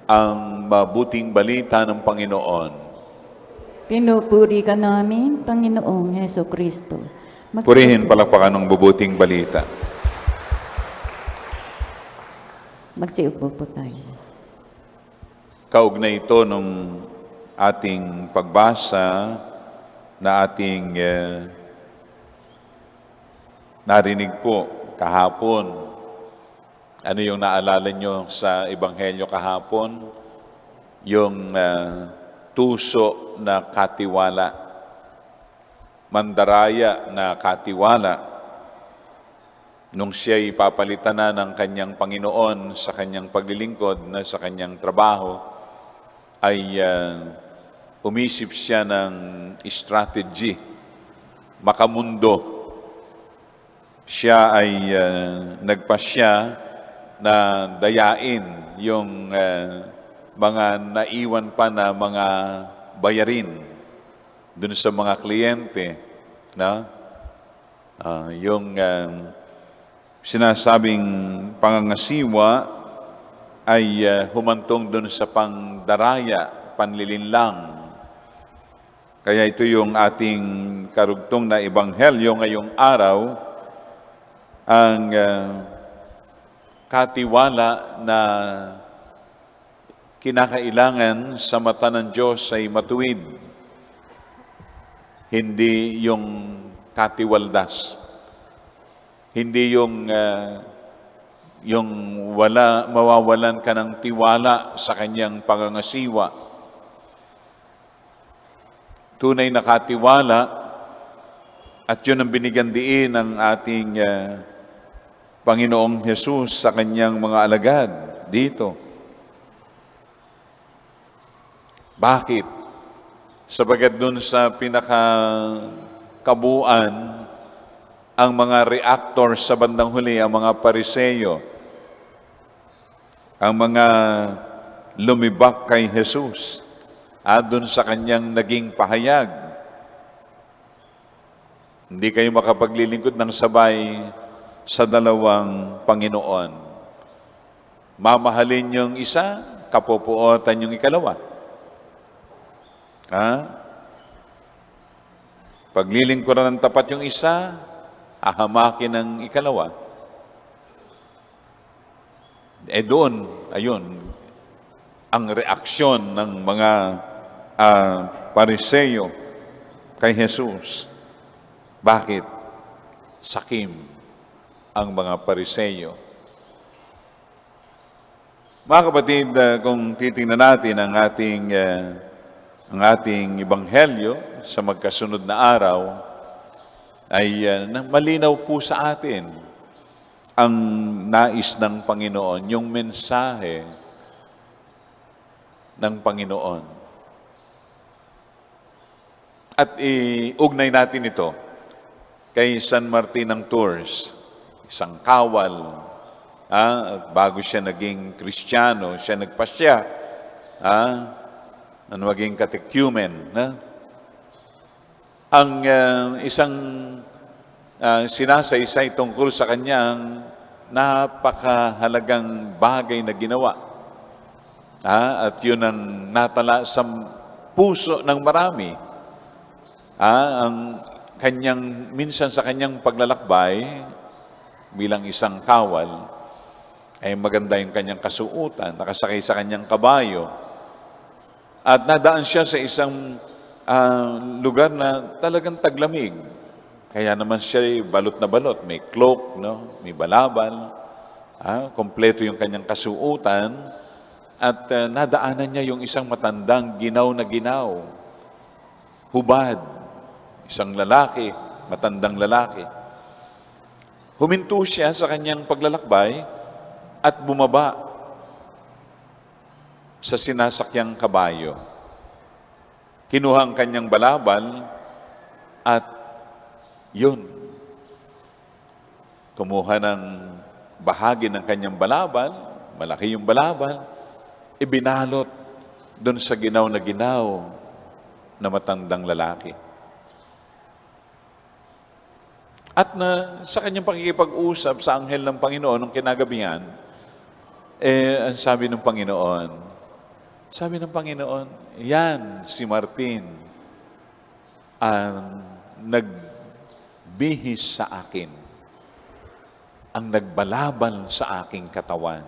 ang mabuting balita ng Panginoon. Pinupuri ka namin, Panginoong Heso Kristo. Purihin palakpakan ng mabuting balita. Magsiupo po tayo. Kaugnay ito nung ating pagbasa na ating narinig po kahapon. Ano yung naalala nyo sa Ebanghelyo kahapon? Yung tuso na katiwala, mandaraya na katiwala, nung siya'y papalitan na ng kanyang Panginoon sa kanyang paglilingkod na sa kanyang trabaho, ay umisip siya ng strategy, makamundo. Siya ay nagpasya na dayain yung mga naiwan pa na mga bayarin dun sa mga kliyente, na yung sinasabing pangangasiwa ay humantong dun sa pangdaraya, panlilinlang. Kaya ito yung ating karugtong na ebanghelyo ngayong araw, ang katiwala na kinakailangan sa mata ng Diyos ay matuwid. Hindi yung katiwaldas. Hindi yung mawawalan ka ng tiwala sa kanyang pangangasiwa. Tunay na katiwala, at yun ang binigyan diin ng ating Panginoong Hesus sa kanyang mga alagad dito. Bakit? Sabagat dun sa pinakakabuuan, ang mga reactor sa bandang huli, ang mga Pariseyo, ang mga lumibak kay Jesus, dun sa kanyang naging pahayag. Hindi kayo makapaglilingkod ng sabay sa dalawang Panginoon. Mamahalin yung isa, kapupuotan yung ikalawa. Paglilingkuran ng tapat yung isa, ahamakin ng ikalawa. Doon, ayun, ang reaksyon ng mga Pariseyo kay Jesus. Bakit? Sakim ang mga Pariseyo. Mga kapatid, kung titingnan natin ang ating ebanghelyo sa magkasunod na araw, ay malinaw po sa atin ang nais ng Panginoon, yung mensahe ng Panginoon. At iugnay natin ito kay San Martin ng Tours, isang kawal. Bago siya naging Kristiyano, siya nagpasya na maging catechumen. Ang isang sinasaysay tungkol sa kanyang napakahalagang bagay na ginawa. At yun ang natala sa puso ng marami. Ang kanyang, minsan sa kanyang paglalakbay bilang isang kawal, ay maganda yung kanyang kasuutan, nakasakay sa kanyang kabayo. At nadaan siya sa isang lugar na talagang taglamig. Kaya naman siya balot na balot. May cloak, no? May balabal. Kompleto yung kanyang kasuutan. At nadaanan niya yung isang matandang ginaw na ginaw. Hubad. Isang lalaki, matandang lalaki. Huminto siya sa kanyang paglalakbay at bumaba sa sinasakyang kabayo. Kinuha ang kanyang balabal at yun, kumuha ng bahagi ng kanyang balabal, malaki yung balabal, ibinalot doon sa ginaw na matandang lalaki. At sa kanyang pakikipag-usap sa anghel ng Panginoon nung kinagabihan, ang sabi ng Panginoon, Sabi ng Panginoon, yan si Martin ang nagbihis sa akin, ang nagbalabal sa aking katawan.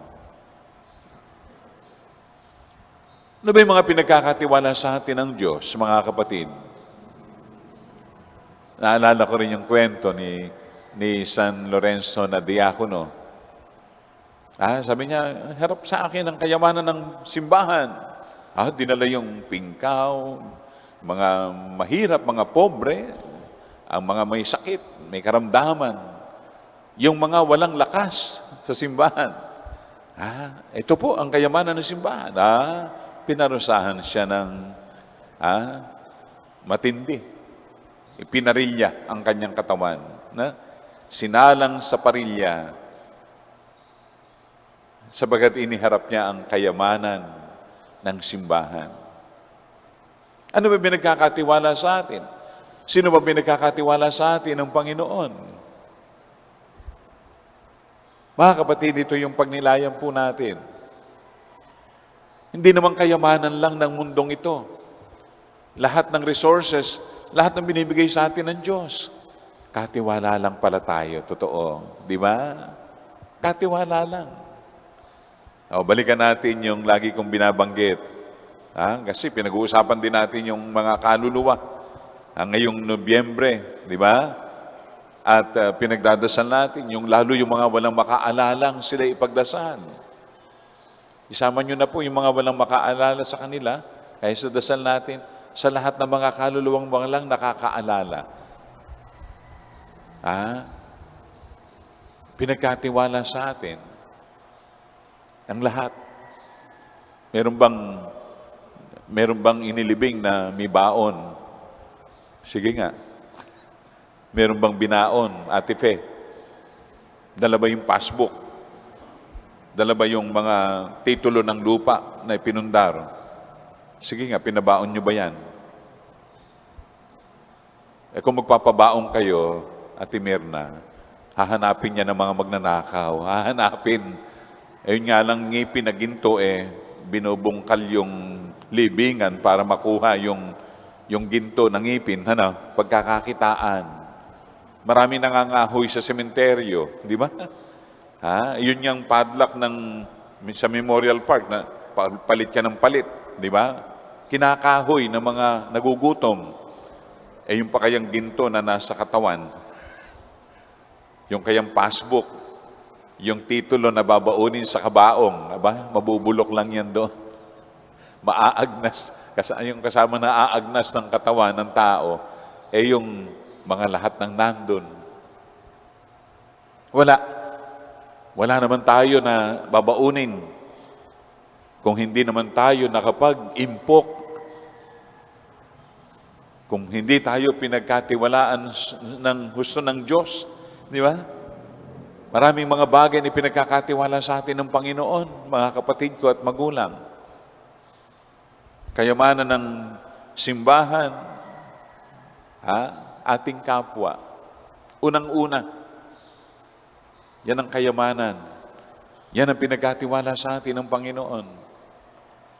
Ano ba yung mga pinagkakatiwala sa atin ng Diyos, mga kapatid? Naalala ko rin yung kwento ni San Lorenzo na diakono. Sabi niya, harap sa akin ang kayamanan ng simbahan. Dinala yung pingkaw, mga mahirap, mga pobre, ang mga may sakit, may karamdaman, yung mga walang lakas sa simbahan. Ito po ang kayamanan ng simbahan. Pinarusahan siya ng matindi. Ipinarilya ang kanyang katawan. Sinalang sa parilya sabagat iniharap niya ang kayamanan ng simbahan. Ano ba pinagkakatiwala sa atin? Sino ba pinagkakatiwala sa atin ng Panginoon? Mga kapatid, ito yung pagnilayan po natin. Hindi naman kayamanan lang ng mundong ito. Lahat ng resources, lahat ng binibigay sa atin ng Diyos. Katiwala lang pala tayo, totoo. Di ba? Katiwala lang. Balikan natin yung lagi kong binabanggit. Kasi pinag-uusapan din natin yung mga kaluluwa. Ngayong Nobyembre, di ba? At pinagdadasal natin, lalo yung mga walang makaalalang sila ipagdasal. Isama nyo na po yung mga walang makaalala sa kanila, kaya sa dasal natin, sa lahat ng mga kaluluwang walang nakakaalala. Pinagkatiwala sa atin ang lahat. Meron bang inilibing na may baon? Sige nga. Meron bang binaon, Ate Fe? Dala ba yung passbook? Dala ba yung mga titulo ng lupa na ipinundar? Sige nga, pinabaon nyo ba yan? Kung magpapabaon kayo, Ate Mirna, hahanapin niya ng mga magnanakaw. Hahanapin. Ayun nga lang ngipin na ginto binubungkal yung libingan para makuha yung ginto ng ngipin, pagkakakitaan. Marami nangangahoy sa sementeryo, di ba? Yun yung padlock sa Memorial Park na palit ka ng palit, di ba? Kinakahoy ng mga nagugutom. Yung pa kayang ginto na nasa katawan, yung kayang passbook, yung titulo na babaunin sa kabaong, mabubulok lang yan doon. Maaagnas, yung kasama na aagnas ng katawan ng tao, yung mga lahat ng nandun. Wala naman tayo na babaunin kung hindi naman tayo nakapag-impok, kung hindi tayo pinagkatiwalaan ng gusto ng Diyos, di ba? Maraming mga bagay na pinagkakatiwala sa atin ng Panginoon, mga kapatid ko at magulang. Kayamanan ng simbahan, ating kapwa. Unang-una, yan ang kayamanan. Yan ang pinagkatiwala sa atin ng Panginoon.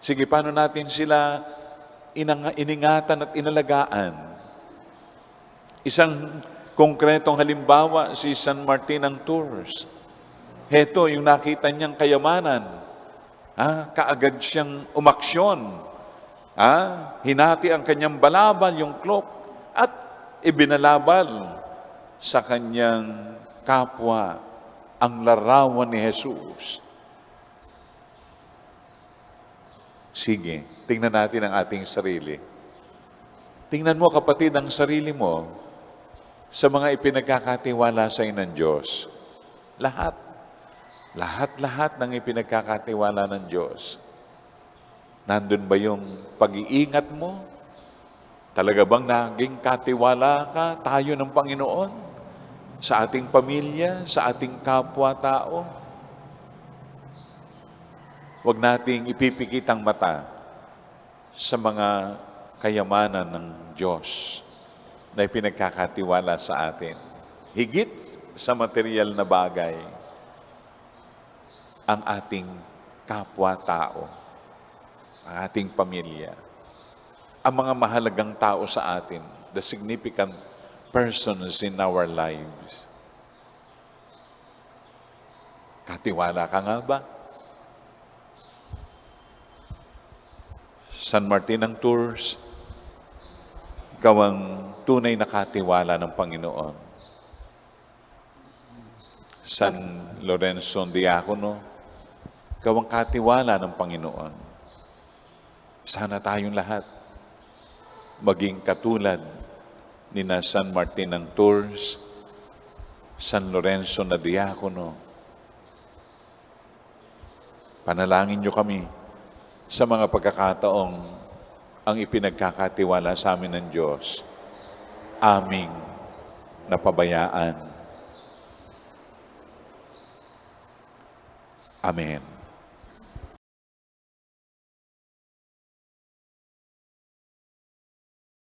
Sige, paano natin sila iningatan at inalagaan? Isang konkretong halimbawa, si San Martin ng Tours. Heto, yung nakita niyang kayamanan. Kaagad siyang umaksyon. Hinati ang kanyang balabal, yung cloak, at ibinalabal sa kanyang kapwa ang larawan ni Jesus. Sige, tingnan natin ang ating sarili. Tingnan mo, kapatid, ang sarili mo sa mga ipinagkakatiwala sa ng Diyos. Lahat ng ipinagkakatiwala ng Diyos. Nandun ba yung pag-iingat mo? Talaga bang naging katiwala ka, tayo ng Panginoon? Sa ating pamilya, sa ating kapwa-tao? Huwag nating ipipikit ang mata sa mga kayamanan ng Diyos na ipinagkakatiwala sa atin. Higit sa material na bagay, ang ating kapwa-tao. ang ating pamilya, ang mga mahalagang tao sa atin, the significant persons in our lives. Katiwala ka nga ba? San Martin ng Tours, ikaw ang tunay na katiwala ng Panginoon. San Lorenzo Diacono, ikaw ang katiwala ng Panginoon. Sana tayong lahat maging katulad ni na San Martin ng Tours, San Lorenzo na Diacono. Panalangin niyo kami sa mga pagkakataong ang ipinagkakatiwala sa amin ng Diyos, aming napabayaan. Amen.